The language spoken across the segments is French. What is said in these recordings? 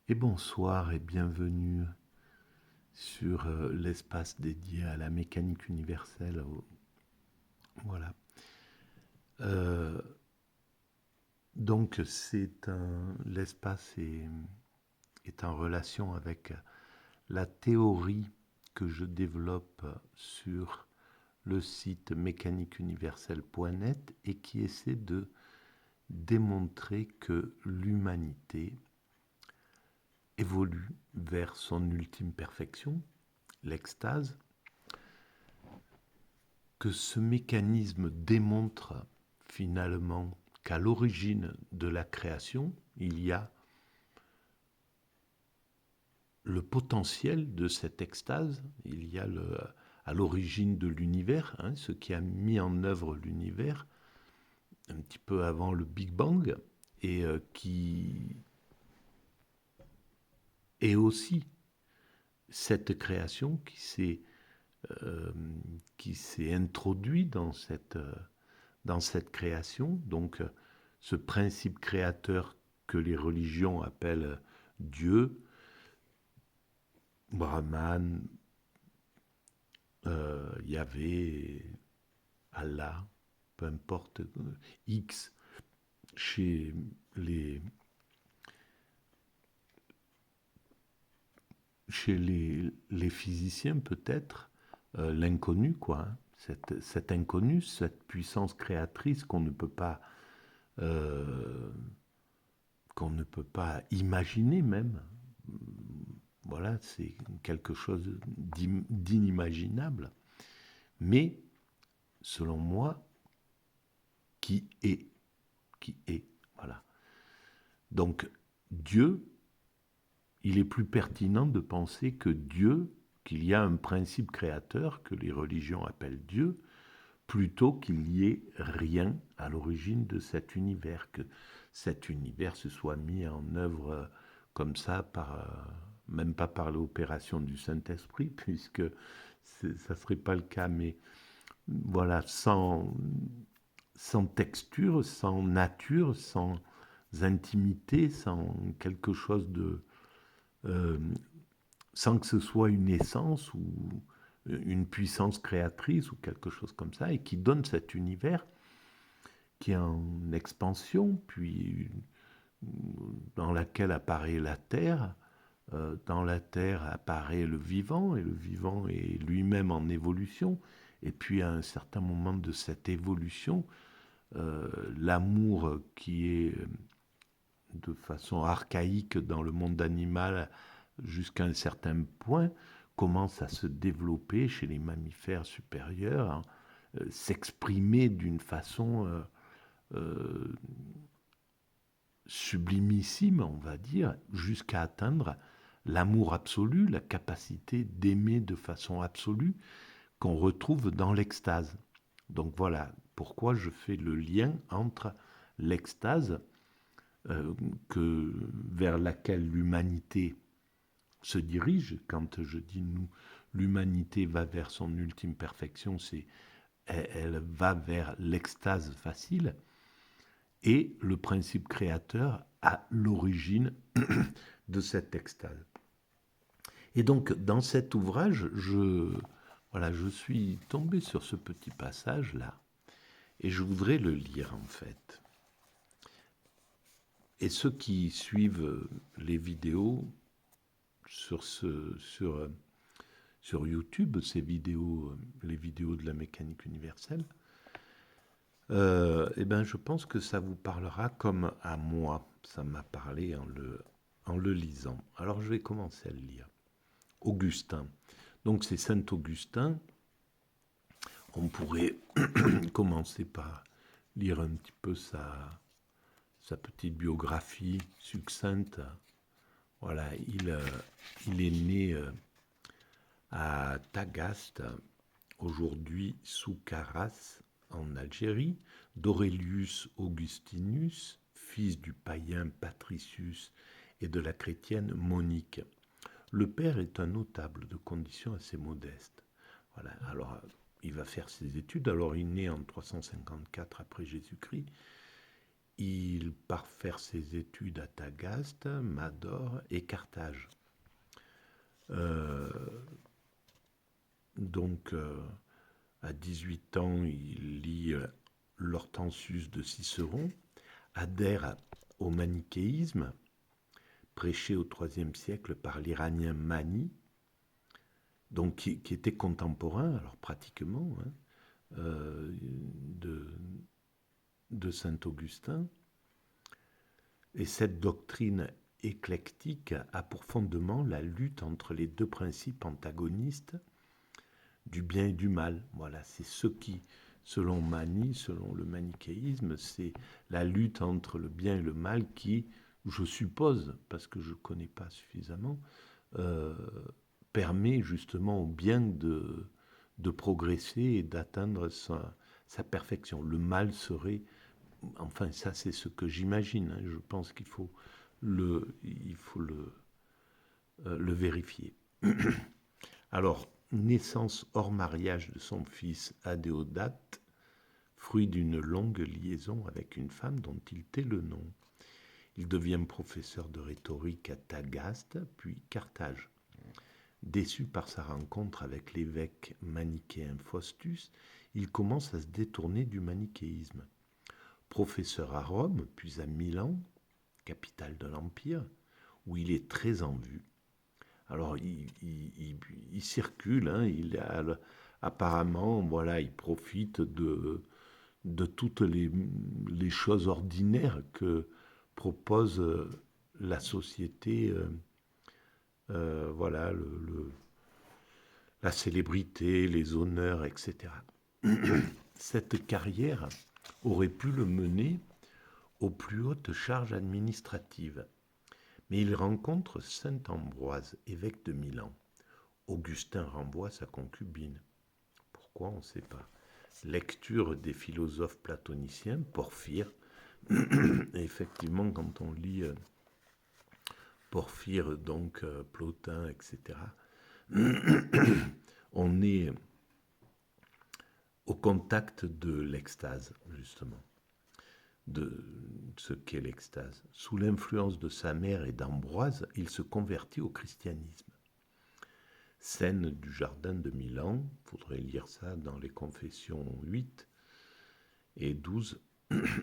Et bonsoir et bienvenue sur l'espace dédié à la mécanique universelle. Voilà. Euh, donc l'espace est en relation avec la théorie que je développe sur le site mécaniqueuniverselle.net et qui essaie de démontrer que l'humanité évolue vers son ultime perfection, l'extase, que ce mécanisme démontre finalement qu'à l'origine de la création, il y a le potentiel de cette extase, il y a à l'origine de l'univers, ce qui a mis en œuvre l'univers un petit peu avant le Big Bang, et qui est aussi cette création euh, qui s'est introduit dans cette création. Donc, ce principe créateur que les religions appellent Dieu, Brahman, Yahvé, Allah, peu importe, X, chez les, les physiciens peut-être, l'inconnu, quoi. Cet inconnu, cette puissance créatrice euh, qu'on ne peut pas imaginer même. Voilà, c'est quelque chose d'inimaginable. Mais, selon moi, qui est, qui est, voilà. Donc, Dieu, il est plus pertinent de penser que Dieu, qu'il y a un principe créateur que les religions appellent Dieu, plutôt qu'il n'y ait rien à l'origine de cet univers, que cet univers se soit mis en œuvre comme ça, même pas par l'opération du Saint-Esprit, puisque ça ne serait pas le cas, mais voilà, sans texture, sans nature, sans intimité, sans quelque chose euh, sans que ce soit une essence ou une puissance créatrice ou quelque chose comme ça, et qui donne cet univers qui est en expansion, puis dans laquelle apparaît la Terre. Dans la Terre apparaît le vivant, et le vivant est lui-même en évolution. Et puis à un certain moment de cette évolution, l'amour qui est de façon archaïque dans le monde animal jusqu'à un certain point commence à se développer chez les mammifères supérieurs, s'exprimer d'une façon euh, sublimissime, on va dire, jusqu'à atteindre l'amour absolu, la capacité d'aimer de façon absolue qu'on retrouve dans l'extase. Donc voilà pourquoi je fais le lien entre l'extase vers laquelle l'humanité se dirige. Quand je dis nous, l'humanité va vers son ultime perfection, elle va vers l'extase facile, et le principe créateur à l'origine de cette extase. Et donc, dans cet ouvrage, je suis tombé sur ce petit passage-là, et je voudrais le lire en fait. Et ceux qui suivent les vidéos sur YouTube, ces vidéos, les vidéos de la mécanique universelle, eh ben, je pense que ça vous parlera comme à moi. Ça m'a parlé en le lisant. Alors je vais commencer à le lire. Augustin. Donc c'est Saint Augustin. On pourrait commencer par lire un petit peu sa petite biographie succincte. Voilà, il est né à Tagaste, aujourd'hui Soukaras, en Algérie, d'Aurelius Augustinus, fils du païen Patricius et de la chrétienne Monique. Le père est un notable de conditions assez modestes. Voilà, alors il va faire ses études, alors il naît en 354 après Jésus-Christ, il part faire ses études à Tagaste, Mador et Carthage. Euh, donc, à 18 ans, il lit l'Hortensius de Cicéron, adhère au manichéisme, prêché au IIIe siècle par l'Iranien Mani, donc qui était contemporain, alors pratiquement, hein, de saint Augustin. Et cette doctrine éclectique a pour fondement la lutte entre les deux principes antagonistes du bien et du mal. Voilà, c'est ce qui, selon Mani, selon le manichéisme, c'est la lutte entre le bien et le mal qui, je suppose, parce que je ne connais pas suffisamment, permet justement au bien de progresser et d'atteindre sa perfection. Le mal serait, enfin ça c'est ce que j'imagine, hein, je pense qu'il faut le vérifier. Alors, naissance hors mariage de son fils Adéodate, fruit d'une longue liaison avec une femme dont il tait le nom. Il devient professeur de rhétorique à Tagaste, puis Carthage. Déçu par sa rencontre avec l'évêque manichéen Faustus, il commence à se détourner du manichéisme. Professeur à Rome, puis à Milan, capitale de l'Empire, où il est très en vue. Alors, il circule, hein, apparemment, voilà, il profite de toutes les choses ordinaires que propose la société, voilà, la célébrité, les honneurs, etc. Cette carrière aurait pu le mener aux plus hautes charges administratives. Mais il rencontre saint Ambroise, évêque de Milan. Augustin renvoie sa concubine. Pourquoi, on ne sait pas. Lecture des philosophes platoniciens, Porphyre. Et effectivement, quand on lit Porphyre, donc Plotin, etc., on est au contact de l'extase, justement, de ce qu'est l'extase. Sous l'influence de sa mère et d'Ambroise, il se convertit au christianisme. Scène du jardin de Milan, il faudrait lire ça dans les Confessions 8 et 12.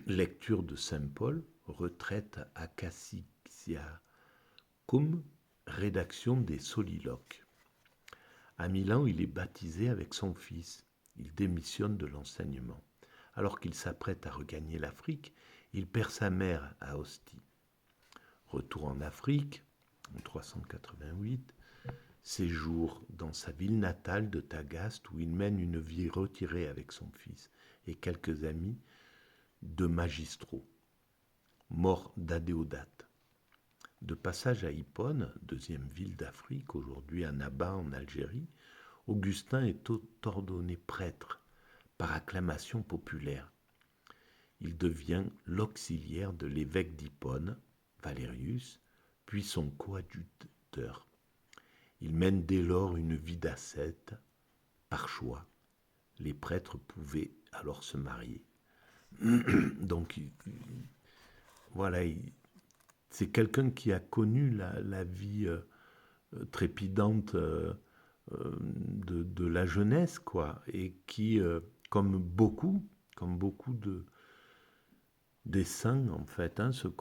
Lecture de saint Paul, retraite à Cassiciacum, rédaction des Soliloques. À Milan, il est baptisé avec son fils. Il démissionne de l'enseignement. Alors qu'il s'apprête à regagner l'Afrique, il perd sa mère à Ostie. Retour en Afrique, en 388, séjour dans sa ville natale de Tagaste où il mène une vie retirée avec son fils et quelques amis de magistraux. Mort d'Adéodate. De passage à Hippone, deuxième ville d'Afrique, aujourd'hui à Naba en Algérie, Augustin est ordonné prêtre par acclamation populaire. Il devient l'auxiliaire de l'évêque d'Hippone, Valérius, puis son coadjuteur. Il mène dès lors une vie d'ascète, par choix. Les prêtres pouvaient alors se marier. Donc, voilà, c'est quelqu'un qui a connu la vie trépidante de la jeunesse, quoi, et qui, comme beaucoup des saints, en fait, hein, ceux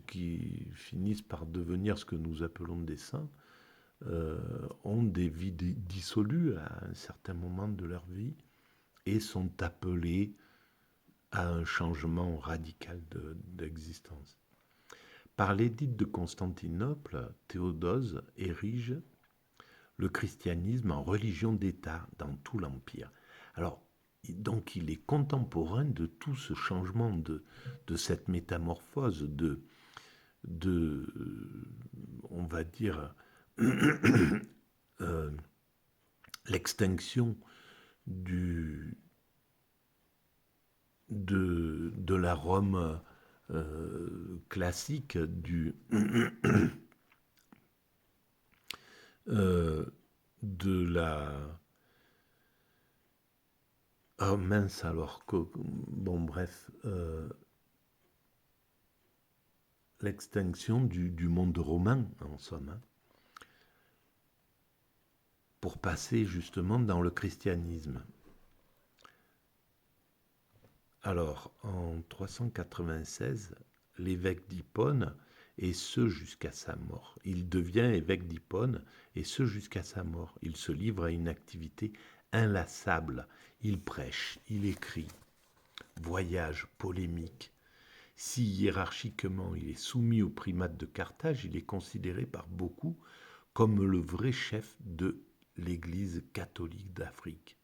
qui finissent par devenir ce que nous appelons des saints, ont des vies dissolues à un certain moment de leur vie et sont appelés à un changement radical d'existence. Par l'édit de Constantinople, Théodose érige le christianisme en religion d'État dans tout l'Empire. Alors, donc il est contemporain de tout ce changement, de cette métamorphose, on va dire, l'extinction de la Rome classique, de la... Oh mince alors, bon bref, l'extinction du monde romain, en somme, hein, pour passer justement dans le christianisme. Alors, en 396, l'évêque d'Hippone, et ce jusqu'à sa mort. Il devient évêque d'Hippone, et ce jusqu'à sa mort. Il se livre à une activité inlassable. Il prêche, il écrit, voyage, polémique. Si hiérarchiquement il est soumis au primat de Carthage, il est considéré par beaucoup comme le vrai chef de l'Église catholique d'Afrique.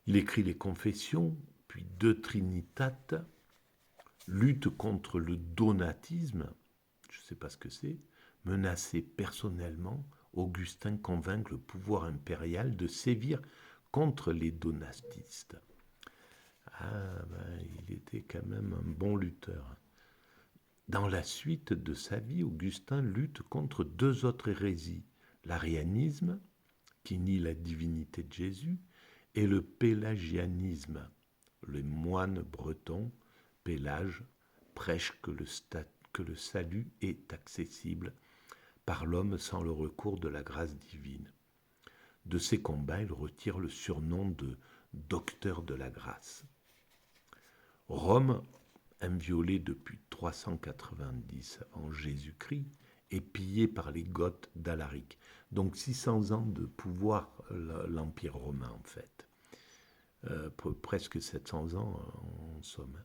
Il écrit les Confessions, puis De Trinitate, lutte contre le donatisme, je ne sais pas ce que c'est, menacé personnellement, Augustin convainc le pouvoir impérial de sévir contre les donatistes. Ah, ben, il était quand même un bon lutteur. Dans la suite de sa vie, Augustin lutte contre deux autres hérésies, l'arianisme, qui nie la divinité de Jésus, et le pélagianisme. Les moines bretons, Pélage, prêchent que le salut est accessible par l'homme sans le recours de la grâce divine. De ces combats, il retire le surnom de docteur de la grâce. Rome, inviolée depuis 390 avant Jésus-Christ, est pillée par les Goths d'Alaric. Donc 600 ans de pouvoir, l'Empire romain en fait. Presque 700 ans en somme.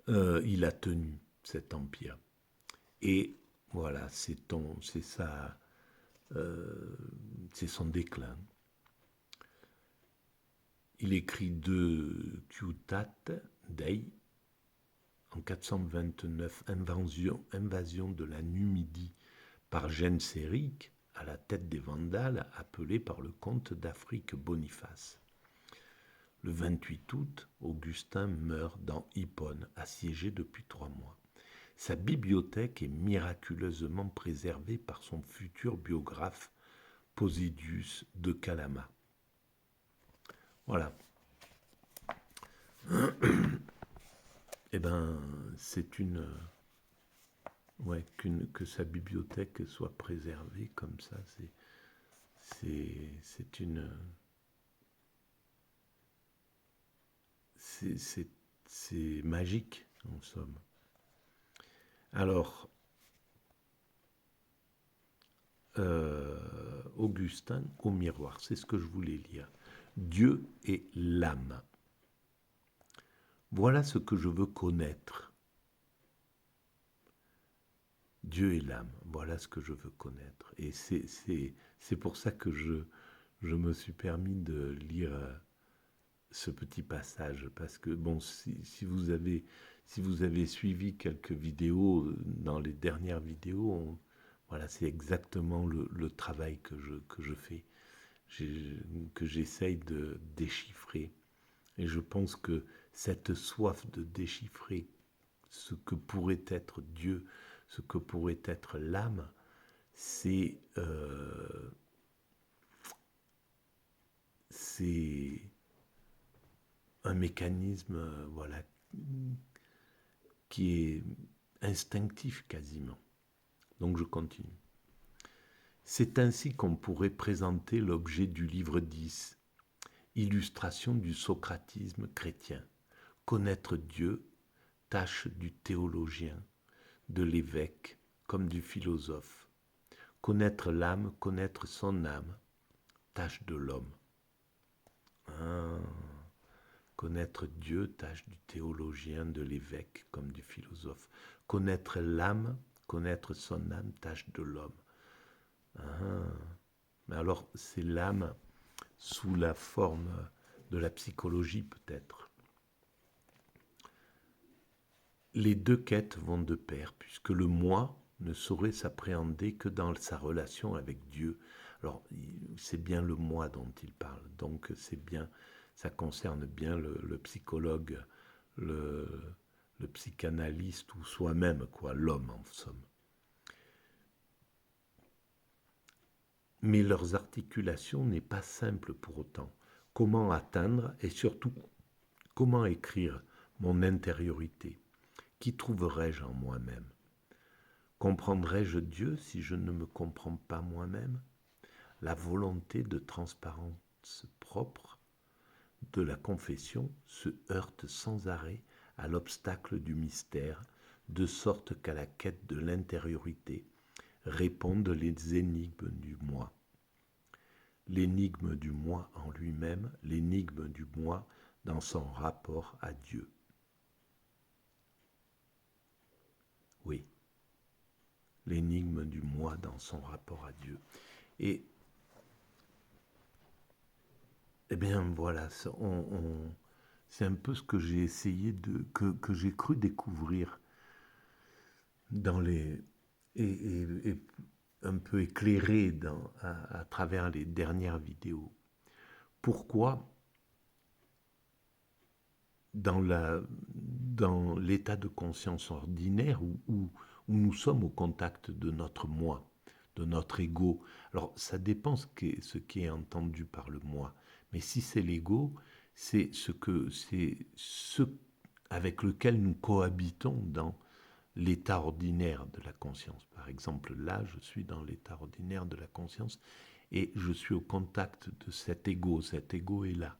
Il a tenu cet empire. Et voilà, c'est son déclin. Il écrit de Ciutate Dei en 429, invasion de la Numidie par Genséric, à la tête des Vandales, appelé par le comte d'Afrique Boniface. Le 28 août, Augustin meurt dans Hippone, assiégé depuis 3 mois. Sa bibliothèque est miraculeusement préservée par son futur biographe Posidius de Calama. Voilà. Eh bien, c'est une... Ouais, que sa bibliothèque soit préservée comme ça, c'est une... C'est magique, en somme. Alors, Augustin au miroir, c'est ce que je voulais lire. Dieu est l'âme. Voilà ce que je veux connaître. Dieu est l'âme, voilà ce que je veux connaître. Et c'est pour ça que je me suis permis de lire ce petit passage, parce que, bon, si vous avez suivi quelques vidéos, dans les dernières vidéos, voilà, c'est exactement le travail que je fais, que j'essaye de déchiffrer. Et je pense que cette soif de déchiffrer ce que pourrait être Dieu, ce que pourrait être l'âme, c'est un mécanisme, voilà, qui est instinctif quasiment. Donc je continue. C'est ainsi qu'on pourrait présenter l'objet du livre 10, illustration du socratisme chrétien. Connaître Dieu, tâche du théologien, de l'évêque comme du philosophe. Connaître l'âme, connaître son âme, tâche de l'homme. Connaître Dieu, tâche du théologien, de l'évêque comme du philosophe. Connaître l'âme, connaître son âme, tâche de l'homme. Mais alors, c'est l'âme sous la forme de la psychologie peut-être. Les deux quêtes vont de pair, puisque le moi ne saurait s'appréhender que dans sa relation avec Dieu. Alors, c'est bien le moi dont il parle, donc c'est bien, ça concerne bien le psychologue, le psychanalyste ou soi-même, quoi, l'homme en somme. Mais leurs articulations n'est pas simple pour autant. Comment atteindre et surtout comment écrire mon intériorité. Qui trouverais-je en moi-même? Comprendrais-je Dieu si je ne me comprends pas moi-même? La volonté de transparence propre de la confession se heurte sans arrêt à l'obstacle du mystère, de sorte qu'à la quête de l'intériorité répondent les énigmes du moi. L'énigme du moi en lui-même, l'énigme du moi dans son rapport à Dieu. Oui, l'énigme du moi dans son rapport à Dieu. Et eh bien voilà, c'est un peu ce que j'ai essayé que j'ai cru découvrir dans les et un peu éclairé à travers les dernières vidéos. Pourquoi dans l'état de conscience ordinaire où nous sommes au contact de notre moi, de notre ego. Alors ça dépend ce qui est entendu par le moi, mais si c'est l'ego, c'est ce avec lequel nous cohabitons dans l'état ordinaire de la conscience. Par exemple, là, je suis dans l'état ordinaire de la conscience et je suis au contact de cet ego. Cet ego est là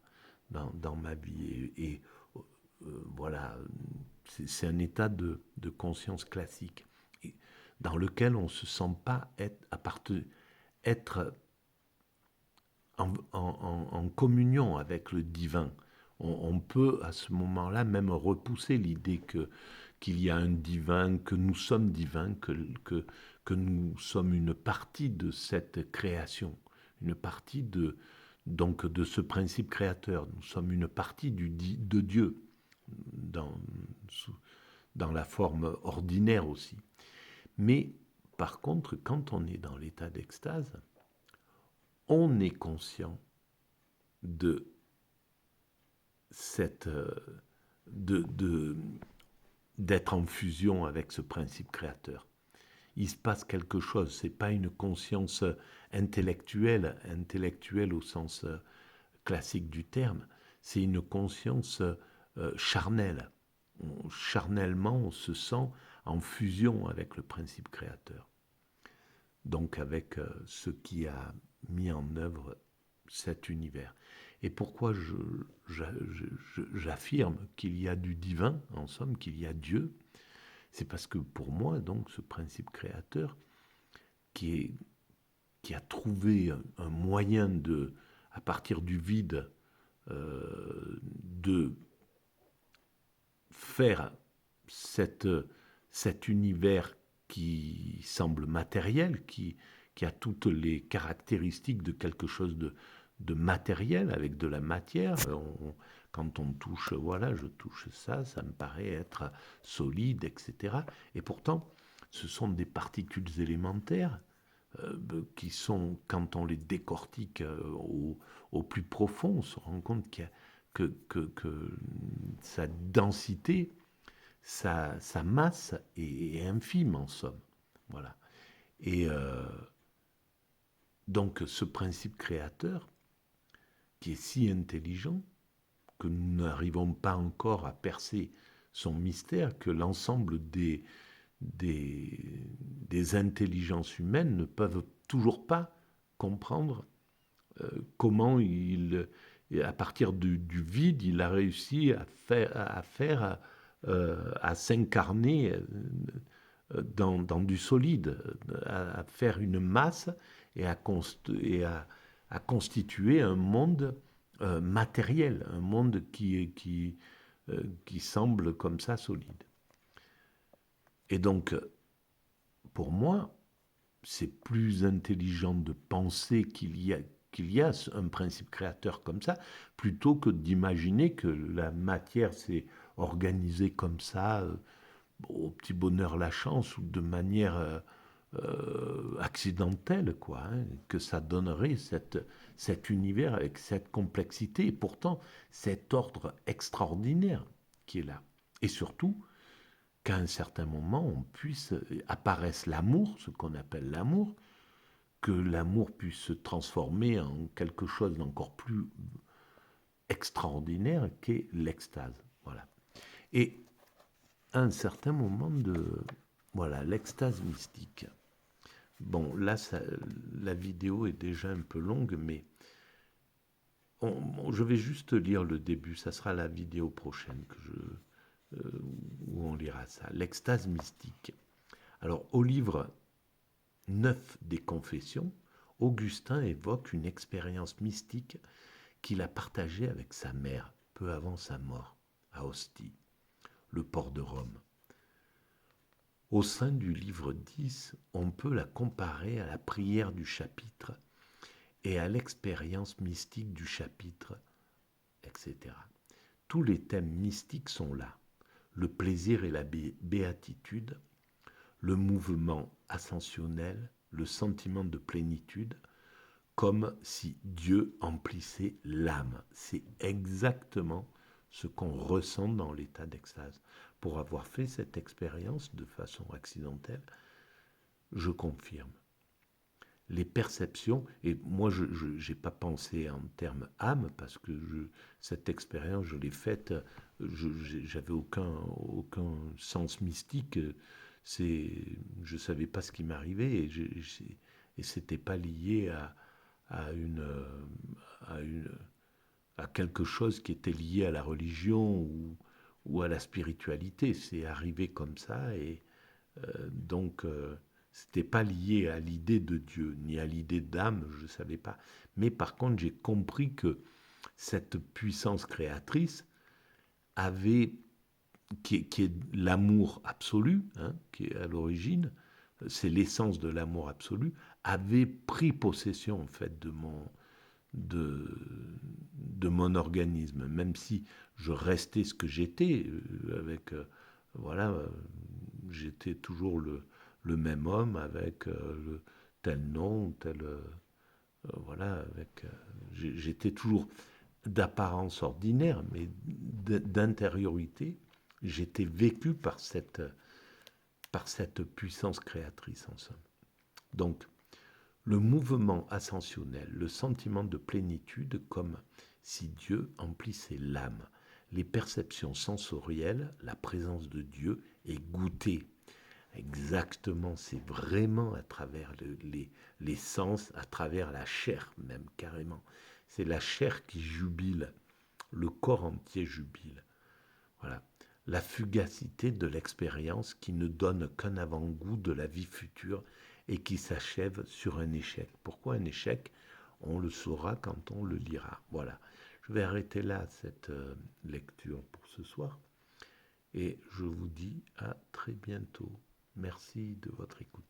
dans ma vie et voilà, c'est un état de conscience classique dans lequel on ne se sent pas être en communion avec le divin. On peut à ce moment-là même repousser l'idée qu'il y a un divin, que nous sommes divins, que nous sommes une partie de cette création, une partie donc de ce principe créateur. Nous sommes une partie de Dieu dans, dans la forme ordinaire aussi. Mais par contre, quand on est dans l'état d'extase, on est conscient de cette d'être en fusion avec ce principe créateur. Il se passe quelque chose, c'est pas une conscience intellectuelle au sens classique du terme, c'est une conscience charnelle. Charnellement, on se sent en fusion avec le principe créateur. Donc avec ce qui a mis en œuvre cet univers. Et pourquoi j'affirme qu'il y a du divin, en somme, qu'il y a Dieu, c'est parce que pour moi, donc, ce principe créateur qui a trouvé un moyen à partir du vide, de faire cet univers qui semble matériel, qui a toutes les caractéristiques de quelque chose de matériel, avec de la matière. Quand on touche, voilà, je touche ça, ça me paraît être solide, etc. Et pourtant, ce sont des particules élémentaires qui sont, quand on les décortique au plus profond, on se rend compte que sa densité, sa masse est infime en somme. Voilà. Et donc ce principe créateur, qui est si intelligent, que nous n'arrivons pas encore à percer son mystère, que l'ensemble des intelligences humaines ne peuvent toujours pas comprendre comment à partir du vide, il a réussi à s'incarner dans du solide, à faire une masse et à constituer un monde matériel, un monde qui semble comme ça solide. Et donc, pour moi, c'est plus intelligent de penser qu'il y a un principe créateur comme ça, plutôt que d'imaginer que la matière s'est organisée comme ça, au petit bonheur la chance, ou de manière accidentelle, quoi, hein, que ça donnerait cet univers avec cette complexité, et pourtant cet ordre extraordinaire qui est là. Et surtout, qu'à un certain moment, apparaisse l'amour, ce qu'on appelle l'amour, que l'amour puisse se transformer en quelque chose d'encore plus extraordinaire qu'est l'extase. Voilà. Et à un certain moment de... Voilà, l'extase mystique. Bon, là, la vidéo est déjà un peu longue, mais je vais juste lire le début. Ça sera la vidéo prochaine où on lira ça. L'extase mystique. Alors, au livre 9 des Confessions, Augustin évoque une expérience mystique qu'il a partagée avec sa mère peu avant sa mort, à Ostie, le port de Rome. Au sein du livre 10, on peut la comparer à la prière du chapitre et à l'expérience mystique du chapitre, etc. Tous les thèmes mystiques sont là. Le plaisir et la béatitude, le mouvement ascensionnel, le sentiment de plénitude, comme si Dieu emplissait l'âme. C'est exactement ce qu'on ressent dans l'état d'extase. Pour avoir fait cette expérience de façon accidentelle, je confirme. Les perceptions, et moi je n'ai pas pensé en termes âme, parce que cette expérience, je l'ai faite, j'avais aucun sens mystique, je ne savais pas ce qui m'arrivait, et c'était pas lié à quelque chose qui était lié à la religion ou à la spiritualité. C'est arrivé comme ça, et donc c'était pas lié à l'idée de Dieu ni à l'idée d'âme, je ne savais pas. Mais par contre, j'ai compris que cette puissance créatrice avait, qui est l'amour absolu, hein, qui est à l'origine, c'est l'essence de l'amour absolu, avait pris possession en fait de mon organisme, même si je restais ce que j'étais, voilà, j'étais toujours le même homme avec tel nom, voilà, j'étais toujours d'apparence ordinaire, mais d'intériorité, j'étais vécu par cette puissance créatrice en somme. Donc, le mouvement ascensionnel, le sentiment de plénitude comme si Dieu emplissait l'âme, les perceptions sensorielles, la présence de Dieu est goûtée. Exactement, c'est vraiment à travers les sens, à travers la chair même carrément. C'est la chair qui jubile, le corps entier jubile. Voilà. La fugacité de l'expérience qui ne donne qu'un avant-goût de la vie future et qui s'achève sur un échec. Pourquoi un échec? On le saura quand on le lira. Voilà. Je vais arrêter là cette lecture pour ce soir et je vous dis à très bientôt. Merci de votre écoute.